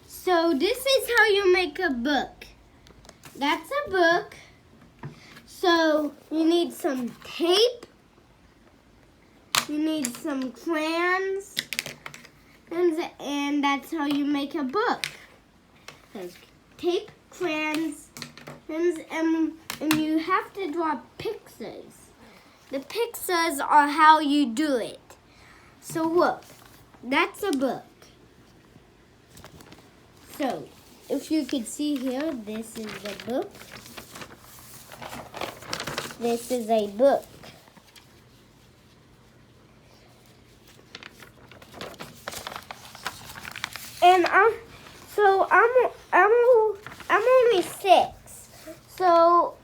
So this is how you make a book. That's a book. So you need some tape. You need some crayons. And that's how you make a book. There's tape, crayons, and you have to draw pictures. The pictures are how you do it. So look, that's a book. So, if you could see here, this is the book. This is a book. And I'm only 6. So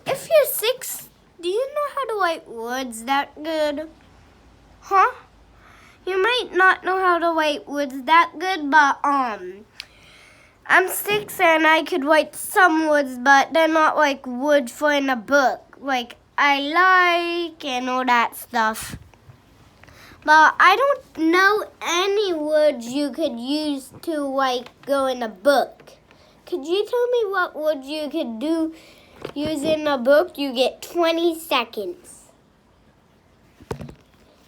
if you're 6, do you know how to write words that good? Huh? You might not know how to write words that good, but I'm 6 and I could write some words, but they're not like words for in a book, like I like and all that stuff. But I don't know any words you could use to like go in a book. Could you tell me what words you could use in a book? You get 20 seconds.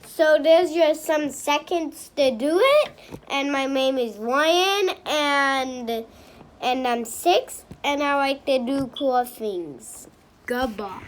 So there's just some seconds to do it. And my name is Ryan, and I'm 6, and I like to do cool things. Goodbye.